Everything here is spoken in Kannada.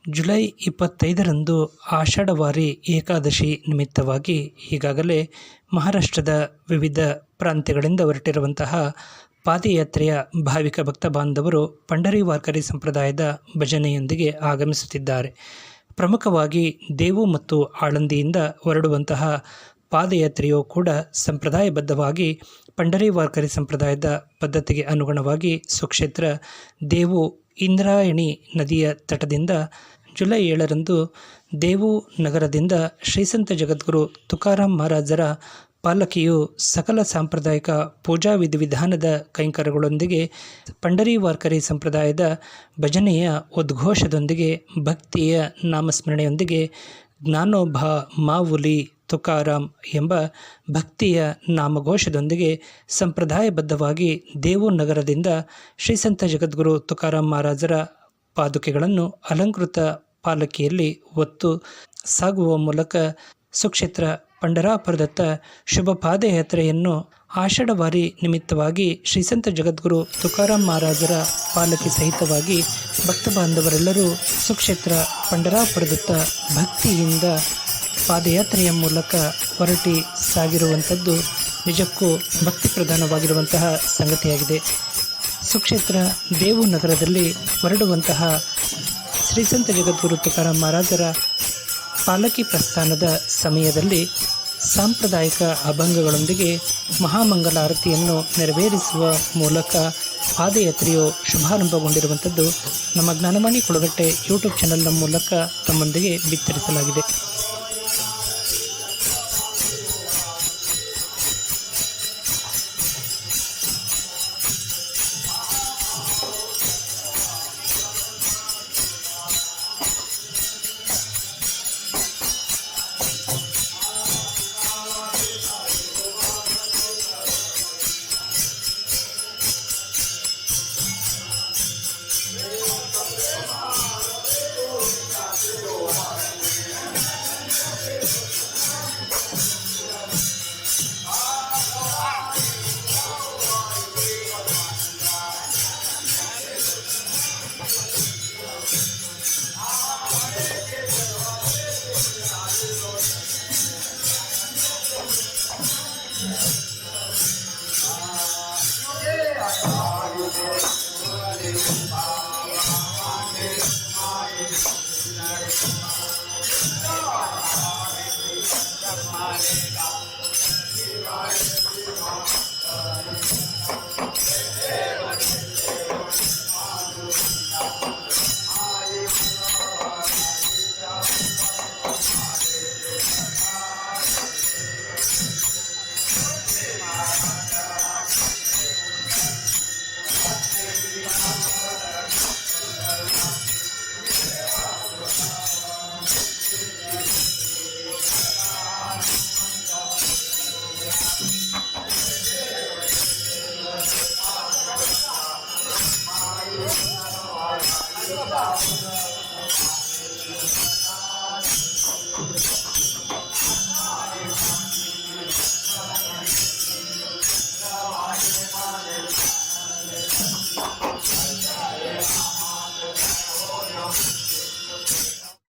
ಜುಲೈ 25ರಂದು ಆಷಾಢವಾರಿ ಏಕಾದಶಿ ನಿಮಿತ್ತವಾಗಿ ಈಗಾಗಲೇ ಮಹಾರಾಷ್ಟ್ರದ ವಿವಿಧ ಪ್ರಾಂತ್ಯಗಳಿಂದ ಹೊರಟಿರುವಂತಹ ಪಾದಯಾತ್ರೆಯ ಭಾವಿಕ ಭಕ್ತ ಬಾಂಧವರು ಪಂಢರಿ ವಾರ್ಕರಿ ಸಂಪ್ರದಾಯದ ಭಜನೆಯೊಂದಿಗೆ ಆಗಮಿಸುತ್ತಿದ್ದಾರೆ. ಪ್ರಮುಖವಾಗಿ ದೇವು ಮತ್ತು ಆಳಂದಿಯಿಂದ ಹೊರಡುವಂತಹ ಪಾದಯಾತ್ರೆಯು ಕೂಡ ಸಂಪ್ರದಾಯಬದ್ಧವಾಗಿ ಪಂಢರಿ ವಾರ್ಕರಿ ಸಂಪ್ರದಾಯದ ಪದ್ಧತಿಗೆ ಅನುಗುಣವಾಗಿ ಸುಕ್ಷೇತ್ರ ದೇವು ಇಂದ್ರಾಯಣಿ ನದಿಯ ತಟದಿಂದ ಜುಲೈ 7ರಂದು ದೇವು ನಗರದಿಂದ ಶ್ರೀಸಂತ ಜಗದ್ಗುರು ತುಕಾರಾಮ್ ಮಹಾರಾಜರ ಪಾಲಕಿಯು ಸಕಲ ಸಾಂಪ್ರದಾಯಿಕ ಪೂಜಾ ವಿಧಿವಿಧಾನದ ಕೈಂಕರ್ಯಗಳೊಂದಿಗೆ ಪಂಢರಿ ವಾರ್ಕರಿ ಸಂಪ್ರದಾಯದ ಭಜನೆಯ ಉದ್ಘೋಷದೊಂದಿಗೆ ಭಕ್ತಿಯ ನಾಮಸ್ಮರಣೆಯೊಂದಿಗೆ ಜ್ಞಾನೋಭ ಮಾವುಲಿ ತುಕಾರಾಮ್ ಎಂಬ ಭಕ್ತಿಯ ನಾಮಘೋಷದೊಂದಿಗೆ ಸಂಪ್ರದಾಯಬದ್ಧವಾಗಿ ದೇವು ನಗರದಿಂದ ಶ್ರೀಸಂತ ಜಗದ್ಗುರು ತುಕಾರಾಮ್ ಮಹಾರಾಜರ ಪಾದುಕೆಗಳನ್ನು ಅಲಂಕೃತ ಪಾಲಕಿಯಲ್ಲಿ ಹೊತ್ತು ಸಾಗುವ ಮೂಲಕ ಸುಕ್ಷೇತ್ರ ಪಂಢರಾಪುರದತ್ತ ಶುಭ ಪಾದಯಾತ್ರೆಯನ್ನು ಆಷಾಢವಾರಿ ನಿಮಿತ್ತವಾಗಿ ಶ್ರೀಸಂತ ಜಗದ್ಗುರು ತುಕಾರಾಮ್ ಮಹಾರಾಜರ ಪಾಲಕಿ ಸಹಿತವಾಗಿ ಭಕ್ತ ಬಾಂಧವರೆಲ್ಲರೂ ಸುಕ್ಷೇತ್ರ ಪಂಢರಾಪುರದತ್ತ ಭಕ್ತಿಯಿಂದ ಪಾದಯಾತ್ರೆಯ ಮೂಲಕ ಹೊರಟಿ ಸಾಗಿರುವಂಥದ್ದು ನಿಜಕ್ಕೂ ಭಕ್ತಿ ಪ್ರಧಾನವಾಗಿರುವಂತಹ ಸಂಗತಿಯಾಗಿದೆ. ಸುಕ್ಷೇತ್ರ ದೇವು ನಗರದಲ್ಲಿ ಹೊರಡುವಂತಹ ಶ್ರೀಸಂತ ಜಗದ್ಗುರು ತುಕಾರಾಮ್ ಮಹಾರಾಜರ ಪಾಲಕಿ ಪ್ರಸ್ಥಾನದ ಸಮಯದಲ್ಲಿ ಸಾಂಪ್ರದಾಯಿಕ ಅಭಂಗಗಳೊಂದಿಗೆ ಮಹಾಮಂಗಲಾರತಿಯನ್ನು ನೆರವೇರಿಸುವ ಮೂಲಕ ಪಾದಯಾತ್ರೆಯು ಶುಭಾರಂಭಗೊಂಡಿರುವಂಥದ್ದು ನಮ್ಮ ಜ್ಞಾನವಾಣಿ ಕೊಡಗಟ್ಟೆ ಯೂಟ್ಯೂಬ್ ಚಾನೆಲ್ನ ಮೂಲಕ ತಮ್ಮೊಂದಿಗೆ ಬಿತ್ತರಿಸಲಾಗಿದೆ. Bye.